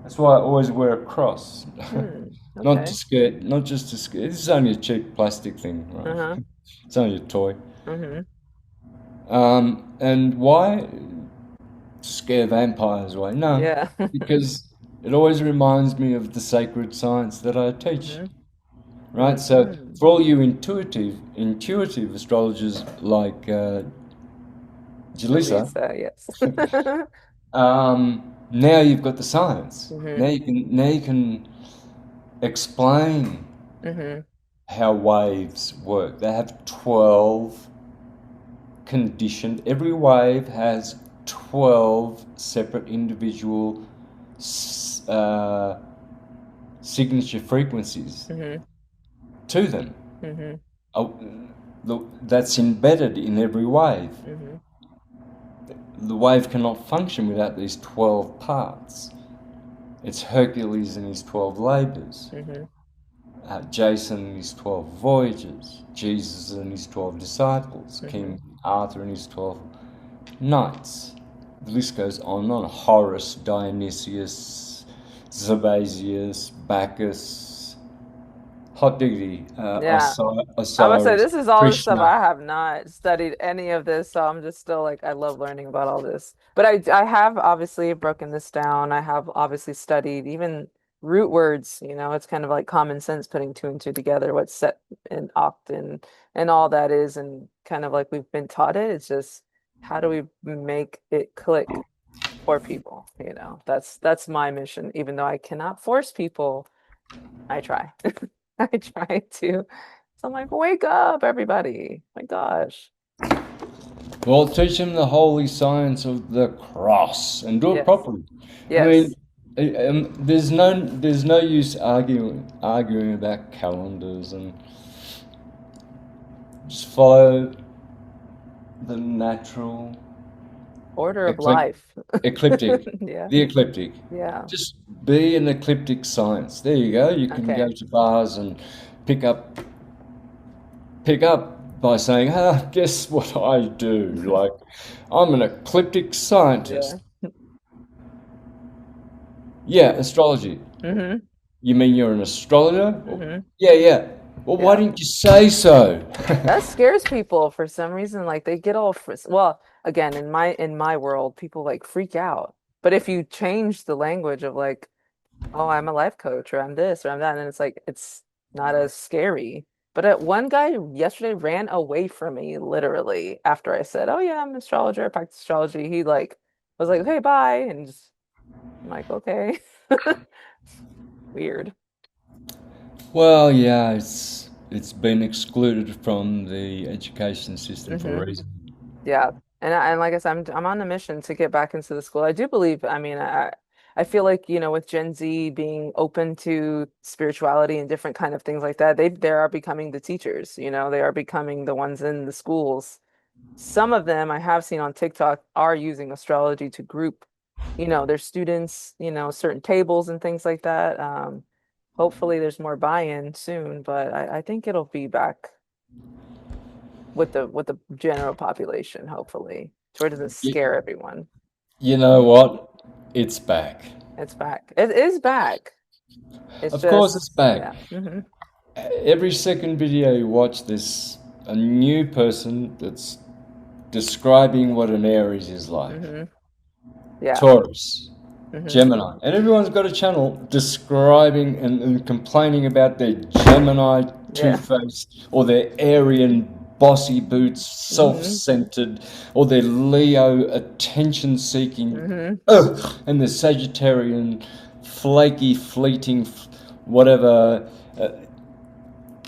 That's why I always wear a cross. Hmm. Not to Okay. scare, not just to scare. This is only a cheap plastic thing, right? Uh-huh. It's only a toy. Mm-hmm. And why? To scare vampires away? No, Yeah. because it always reminds me of the sacred science that I teach. Mm-hmm. Right. So Mm-hmm. for all you intuitive astrologers like Jalissa, Jaleesa, yes. now you've got the science. Mm-hmm. Now you can explain Mm-hmm. how waves work. They have 12 conditioned. Every wave has 12 separate individual uh, signature frequencies Mm-hmm. to them. Mm-hmm. Uh, that's embedded in every wave. Mm-hmm. The wave cannot function without these 12 parts. It's Hercules and his 12 labors, Mm-hmm. Jason and his 12 voyages, Jesus and his 12 disciples, Mm-hmm. King Arthur and his 12 knights. The list goes on and on. Horus, Dionysius, Zabasius, Bacchus, hot diggity, Yeah. I must say, Osiris, this is all the stuff Krishna. I have not studied any of this, so I'm just still like I love learning about all this. But I have obviously broken this down. I have obviously studied even root words, it's kind of like common sense putting two and two together, what's set and oct and all that is, and kind of like we've been taught it. It's just how do we make it click for people, That's my mission, even though I cannot force people. I try. I try to. So I'm like, wake up, everybody. My gosh. Well, teach them the holy science of the cross and do it Yes. properly. I mean, Yes. there's no use arguing about calendars and just follow the natural Order of ecliptic, life. ecliptic, Yeah. the ecliptic. Yeah. Just be an ecliptic science. There you go. You can go Okay. to bars and pick up pick up by saying, "Ah, guess what I do? Like, I'm an ecliptic scientist." Yeah. Yeah, astrology. Mm-hmm. You mean you're an astrologer? Well, Mm-hmm. yeah, yeah. Well, why Yeah. didn't you say so? That scares people for some reason. Like they get all well, again, in my world, people like freak out. But if you change the language of like, oh, I'm a life coach or I'm this or I'm that, and it's like it's not as scary. But one guy yesterday ran away from me literally after I said, "Oh yeah, I'm an astrologer, I practice astrology." He like was like, "Okay, bye," and just I'm like, "Okay." Weird. Well, yeah, it's been excluded from the education system for a Hmm. reason. Yeah. And like I said, I'm on a mission to get back into the school. I do believe, I mean, I feel like, with Gen Z being open to spirituality and different kind of things like that, they are becoming the teachers, they are becoming the ones in the schools. Some of them I have seen on TikTok are using astrology to group, their students, certain tables and things like that. Hopefully there's more buy-in soon, but I think it'll be back with the general population, hopefully, to where it doesn't You, scare everyone. you know what? It's back. It's back. It is back. It's Of course, it's just, back. yeah. Hmm. Every second video you watch, there's a new person that's describing what an Aries is like. Mm-hmm. Yeah. Taurus, Mm-hmm. Gemini. And everyone's got a channel describing and complaining about their Gemini Yeah. two-faced or their Aryan bossy boots, Mm-hmm. self-centered, or their Leo attention-seeking, Mm-hmm. and the Sagittarian flaky, fleeting, whatever. Uh,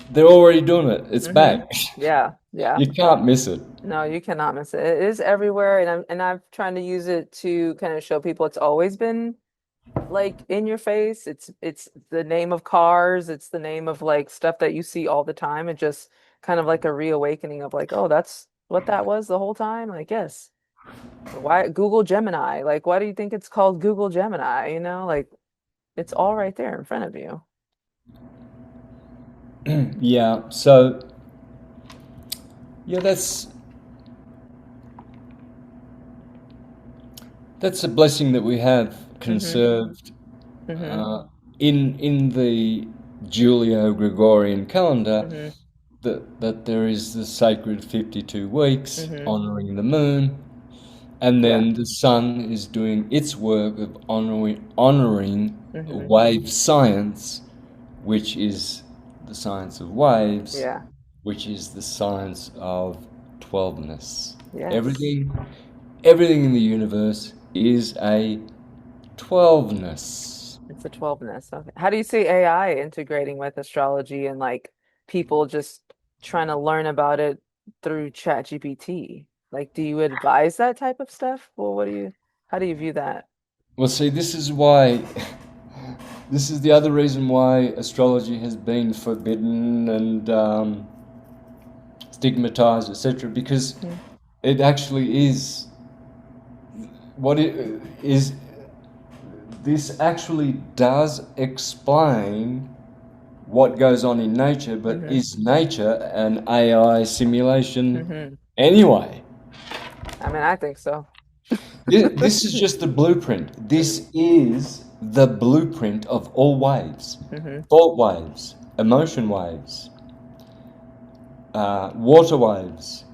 they're already doing it. It's Mm-hmm. back. Yeah. Yeah. You can't miss it. No, you cannot miss it. It is everywhere, and I'm trying to use it to kind of show people it's always been like in your face. It's the name of cars, it's the name of like stuff that you see all the time, and just kind of like a reawakening of like, oh, that's what that was the whole time. Like, yes. Why Google Gemini? Like, why do you think it's called Google Gemini? Like it's all right there in front of you. Yeah. So yeah, that's a blessing that we have Mm-hmm. conserved Mm-hmm. uh, in the Julio-Gregorian calendar. Mm-hmm. That there is the sacred 52 weeks Mm-hmm. honoring the moon, and Yeah. then the sun is doing its work of honoring Mm-hmm. wave science, which is the science of waves, Yeah. which is the science of 12ness. Yes. Everything, everything in the universe is a 12ness. It's a 12ness. Okay. How do you see AI integrating with astrology and like people just trying to learn about it through ChatGPT? Like, do you advise that type of stuff? Well, how do you view that? Well, see, this is why, this is the other reason why astrology has been forbidden and stigmatized, etc., because Hmm. it actually is what it is. This actually does explain what goes on in nature, but Hmm. is nature an AI simulation Hmm. anyway? I mean, I think so. This is just the blueprint. This is the blueprint of all waves, Hmm. thought waves, emotion waves, water waves.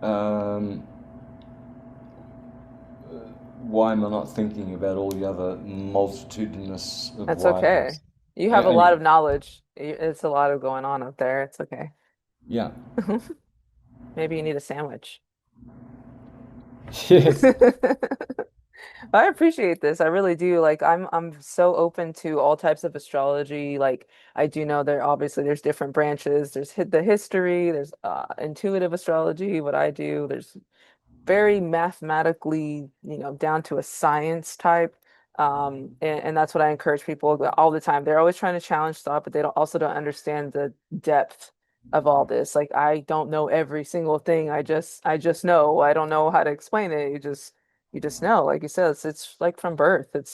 Um, why am I not thinking about all the other multitudinous of That's okay. waves? You have a lot Anyway, of knowledge. It's a lot of going on up there. It's okay. yeah. Maybe you need a sandwich. Yes. I appreciate this. I really do. Like I'm so open to all types of astrology. Like I do know there obviously there's different branches. There's the history, there's intuitive astrology, what I do. There's very mathematically, down to a science type. And that's what I encourage people all the time. They're always trying to challenge thought, but they also don't understand the depth of all this. Like I don't know every single thing. I just know. I don't know how to explain it. You just know. Like you said, it's like from birth. It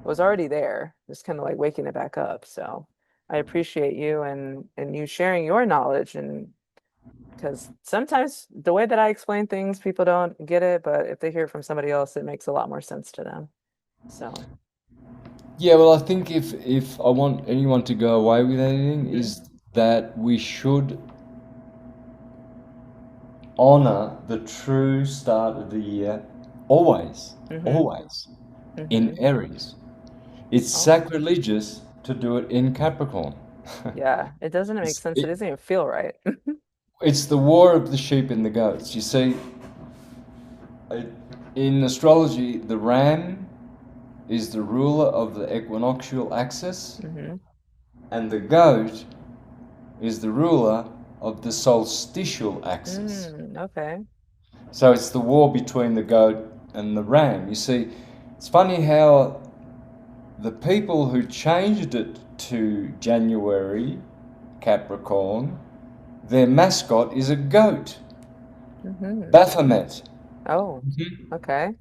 was already there. Just kind of like waking it back up. So I appreciate you and you sharing your knowledge and because sometimes the way that I explain things, people don't get it, but if they hear it from somebody else, it makes a lot more sense to them. So, Yeah, well, I think if I want anyone to go away with anything, hmm. is that we should honor the true start of the year always, Hmm. always Hmm. in Aries. It's Oh, sacrilegious to do it in Capricorn. yeah. It doesn't make It's, sense. It it, doesn't even feel right. it's the war of the sheep and the goats. You see, it, in astrology, the ram is the ruler of the equinoctial axis, Hmm. and the goat is the ruler of the solstitial axis. Okay. So it's the war between the goat and the ram. You see, it's funny how the people who changed it to January Capricorn, their mascot is a goat, Hmm. Baphomet. Oh, okay.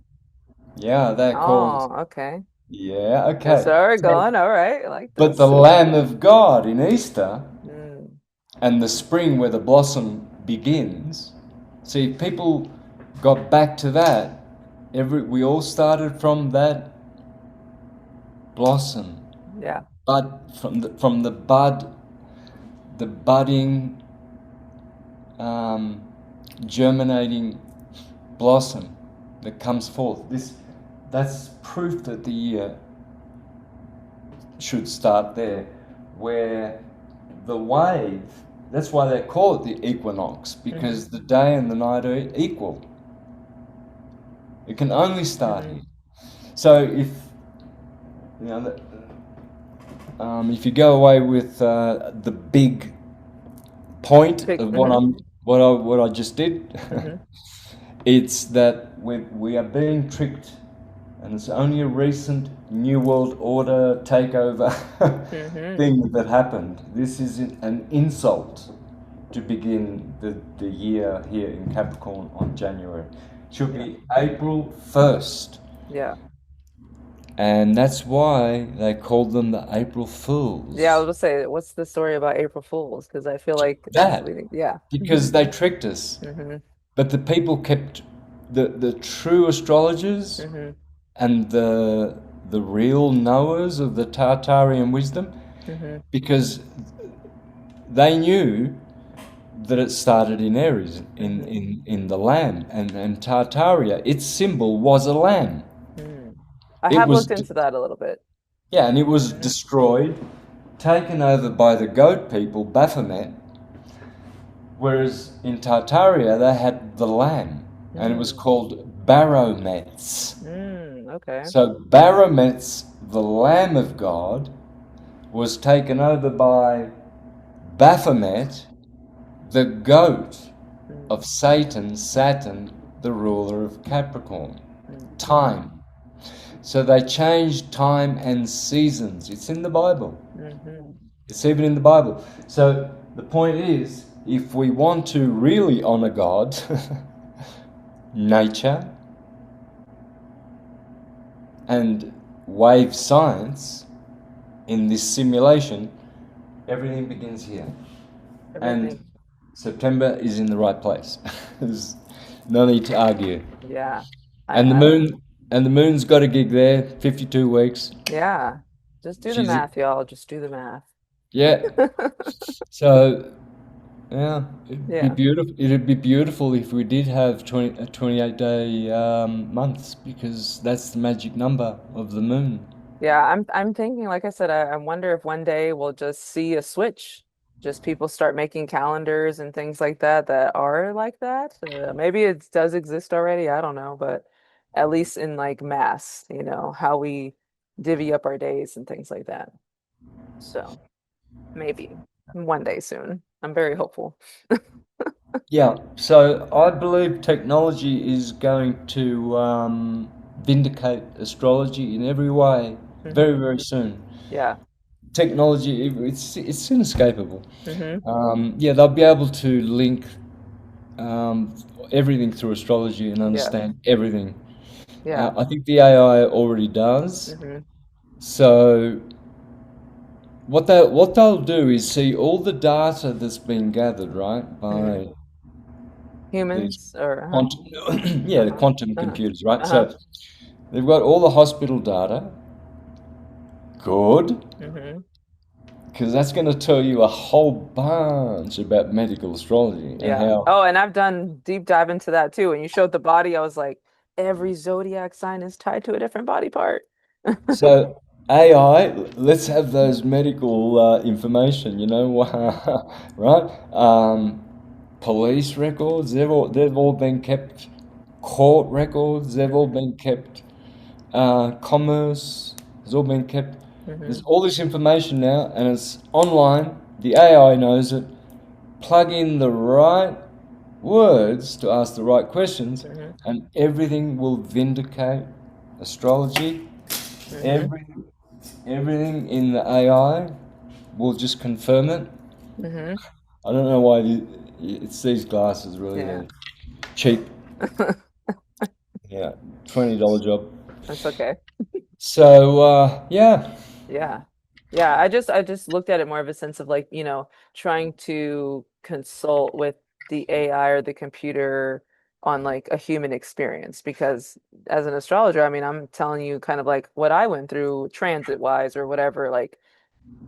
Yeah, they're called. Oh, okay. Yeah, That's okay. where we're So, going. All right. I like but the this. Lamb of God in Easter Mm, and the spring where the blossom begins. See, people got back to that. We all started from that blossom, yeah. bud from the bud, the budding, um, germinating blossom that comes forth. That's proof that the year should start there, where the wave. That's why they call it the equinox, Hmm. because the day and the night are equal. It can only start Hmm. here. So you know, if you go away with the big point Big. of Hmm. what I just did, Hmm. it's that we are being tricked, and it's only a recent New World Order takeover Hmm. thing that happened. This is an insult to begin the year here in Capricorn on January. It should Yeah. be April 1st. Yeah. And that's why they called them the April Yeah, I was Fools. gonna say, what's the story about April Fools? Because I feel like that's That, leading. Yeah. because they tricked us. Hmm. But the people kept the true astrologers Hmm. and the real knowers of the Tartarian wisdom, Hmm. because they knew that it started in Aries, Hmm. in the lamb, and Tartaria, its symbol was a lamb. Hmm. I It have was, looked into that a little bit. yeah, and it was Hmm. destroyed, taken over by the goat people, Baphomet, whereas in Tartaria they had the lamb, and it was Mm. called Baromets. Mm. Okay. So Baromets, the Lamb of God, was taken over by Baphomet, the goat Mm. of Satan, Saturn, the ruler of Capricorn. Mm. Time. So they changed time and seasons. It's in the Bible. Hmm. It's even in the Bible. So the point is, if we want to really honor God, nature, and wave science in this simulation, everything begins here. And Everything. September is in the right place. There's no need to argue. Yeah. And the I moon and the moon's got a gig there, 52 weeks. yeah. Just do the She's math, y'all. Just do the math. yeah. So yeah, Yeah. It'd be beautiful if we did have 28-day months, because that's the magic number of the moon. Yeah, I'm thinking, like I said, I wonder if one day we'll just see a switch. Just people start making calendars and things like that that are like that. Maybe it does exist already. I don't know, but at least in like mass, how we divvy up our days and things like that. So maybe one day soon. I'm very hopeful. Yeah. So I believe technology is going to vindicate astrology in every way very, Hmm. very soon. Yeah. Technology, it's inescapable. Hmm. Yeah, they'll be able to link um, everything through astrology and Yeah. understand everything. Yeah. I think the AI already does. Hmm. So what they'll do is see all the data that's been gathered, right, Hmm. by these Humans or quantum, yeah, the uh-huh. quantum Uh-huh. computers, right? Uh-huh. So they've got all the hospital data. Good, Hmm. because that's going to tell you a whole bunch about medical astrology and Yeah. how. Oh, and I've done deep dive into that too. When you showed the body, I was like, every zodiac sign is tied to a different body part. So AI, let's have those medical information, right? Police records, they've all been kept. Court records, they've all Hmm. been kept. Commerce has all been kept. Hmm. There's all this information now, and it's online. The AI knows it. Plug in the right words to ask the right questions, Hmm. and everything will vindicate astrology. Hmm. Everything, everything in the AI will just confirm it. Hmm. I don't know why it's these glasses, really. Yeah. They're cheap. Yeah, $20 job. That's okay. So yeah, Yeah. Yeah, I just looked at it more of a sense of like, trying to consult with the AI or the computer on like a human experience because as an astrologer, I mean, I'm telling you kind of like what I went through transit wise or whatever, like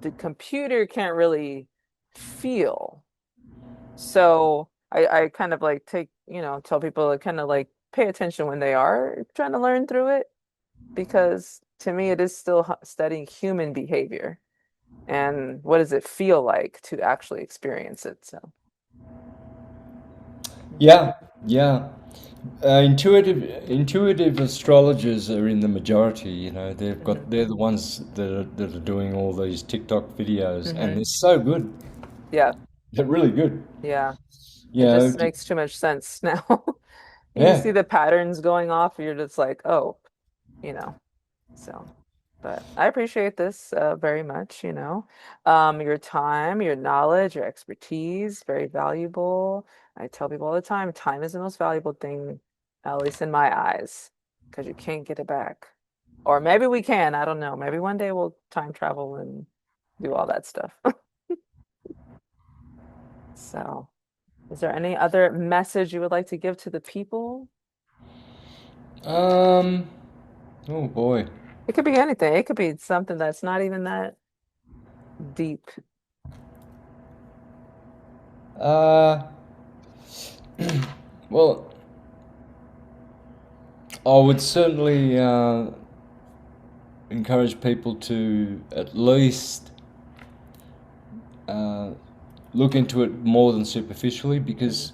the computer can't really feel. So I kind of like take tell people to kind of like pay attention when they are trying to learn through it, because to me, it is still studying human behavior and what does it feel like to actually experience it. So, mhm. Yeah, yeah. Intuitive astrologers are in the majority. Hmm. They're the ones that are doing all these TikTok videos, and Hmm. they're so good. Yeah, They're really good. yeah. You It know, just makes too much sense now. And you see yeah. the patterns going off, you're just like, oh, you know. So, but I appreciate this very much, your time, your knowledge, your expertise, very valuable. I tell people all the time is the most valuable thing, at least in my eyes, because you can't get it back. Or maybe we can, I don't know. Maybe one day we'll time travel and do all that stuff. So, is there any other message you would like to give to the people? Um. Oh boy. It could be anything. It could be something that's not even that deep. Uh. Well, I would certainly encourage people to at least uh, look into it more than superficially, Hmm. because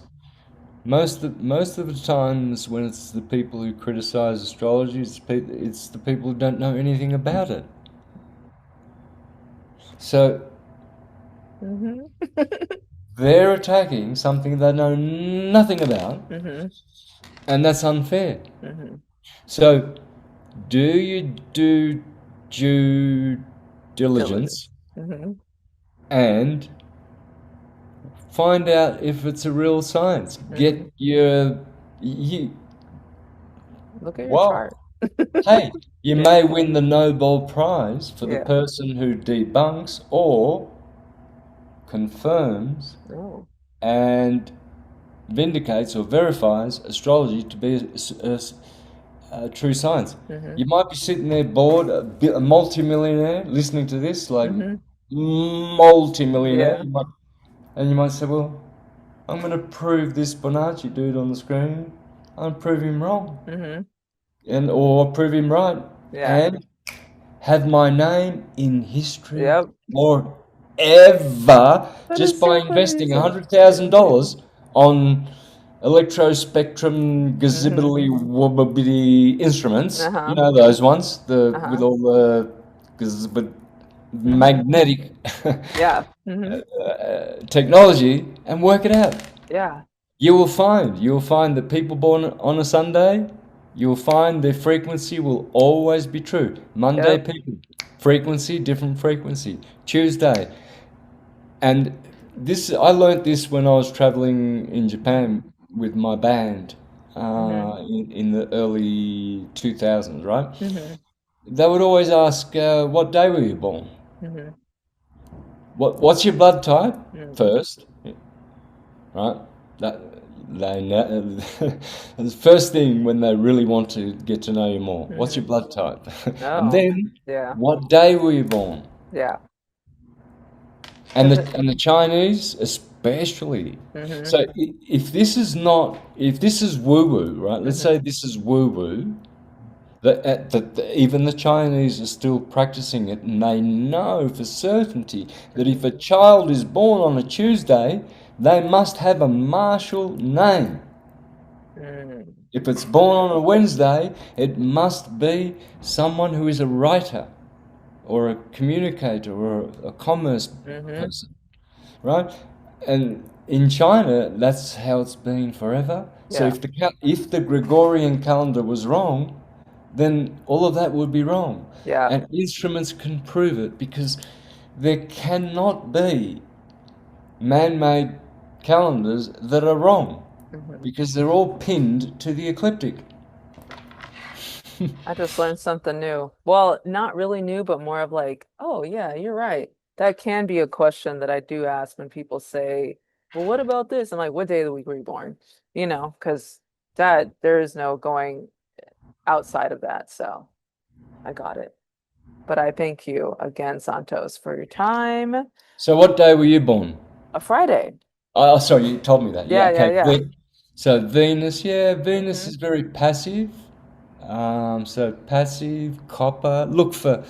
most of the times when it's the people who criticize astrology, it's the people who don't know anything about it. So Hmm. they're attacking something they know nothing about, Hmm. and that's unfair. Hmm. So do you do due diligence Diligence. Hmm. and find out if it's a real science? Hmm. Get your you, Look at your well, chart. hey, you Yeah. may win the Nobel Prize for the Yeah. person who debunks or confirms Oh. and vindicates or verifies astrology to be true science. Hmm. You might be sitting there bored, a multimillionaire, listening to this, like Hmm. multimillionaire, Yeah. and you might say, well, I'm going to prove this Bonacci dude on the screen, I'm going to prove him wrong, Hmm. or prove him right. Yeah. And have my name in history Yep. forever That just is by so funny you investing said. Yeah. $100,000 on electrospectrum Hmm. gazibbly wobbly instruments. You Uh-huh. know those ones, the with Uh-huh. all the gazib- Hmm. magnetic Yeah. Hmm. technology, and work it out. Yeah. You will find that people born on a Sunday, you will find their frequency will always be true. Monday Yep. people, frequency, different frequency. Tuesday, and this I learnt this when I was traveling in Japan with my band Hmm. in the early 2000s, right? Hmm. They would always ask, "What day were you born? Hmm. What's your blood type Hmm. first, right? That they know, the first thing when they really want to get to know you more. What's Hmm. your blood type? And Oh. then, Yeah. what day were you born? Yeah. And Because the it. and the Chinese especially. Hmm. So if this is woo woo, right? Let's Hmm. say this is woo woo. Even the Chinese are still practicing it, and they know for certainty that Hmm. if a child is born on a Tuesday, they must have a martial name. Hmm. If it's born on a Wednesday, it must be someone who is a writer or a communicator or a commerce Hmm. person, right? And in China, that's how it's been forever. So Yeah. if the Gregorian calendar was wrong, then all of that would be wrong. Yeah. And instruments can prove it, because there cannot be man-made calendars that are wrong, Hmm. because they're all pinned to the ecliptic. I just learned something new. Well, not really new, but more of like, oh, yeah, you're right. That can be a question that I do ask when people say, well, what about this? I'm like, what day of the week were you born? Because that there is no going outside of that. So I got it. But I thank you again, Santos, for your time. So what day were you born? A Friday. Oh, sorry, you told me that. Yeah, Yeah, yeah, okay. yeah. Good. So Venus, yeah, Venus Hmm. is very passive. So passive, copper. Look for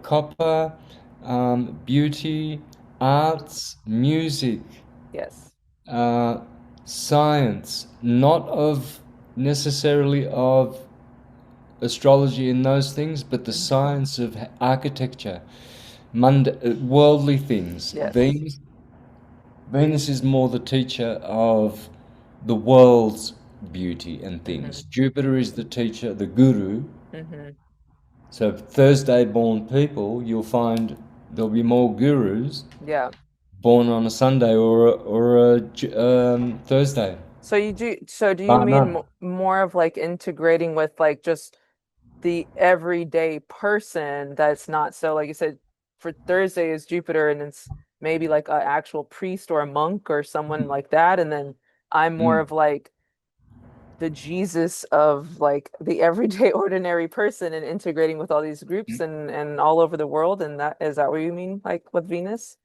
copper, beauty, arts, music, Yes. uh, science. Not of necessarily of astrology and those things, but the Hmm. science of architecture, worldly things. Yes. Venus is more the teacher of the world's beauty and things. Hmm. Jupiter is the teacher, the guru. Hmm. So Thursday born people, you'll find there'll be more gurus Yeah. born on a Sunday or a Thursday. So do you Bar mean none. more of like integrating with like just the everyday person that's not so like you said for Thursday is Jupiter and it's maybe like an actual priest or a monk or someone like that and then I'm more Mm. of like the Jesus of like the everyday ordinary person and integrating with all these groups and all over the world and that is that what you mean like with Venus?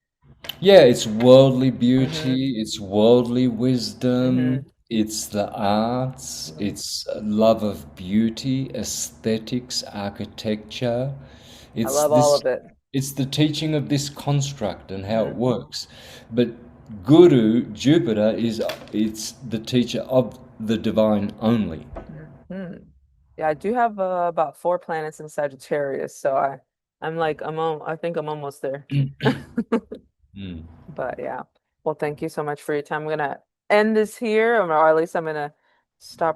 Yeah, it's worldly Mm-hmm. beauty, it's worldly Mm-hmm. wisdom, it's the arts, Hmm. it's love of beauty, aesthetics, architecture. I It's love all this of it. it's the teaching of this construct and how it Mm-hmm. works. But Guru, Jupiter, it's the teacher of the divine only. Hmm. Yeah, I do have about four planets in Sagittarius, so I think I'm almost there. Mm. But yeah. Well, thank you so much for your time. I'm gonna end this here, or at least I'm gonna stop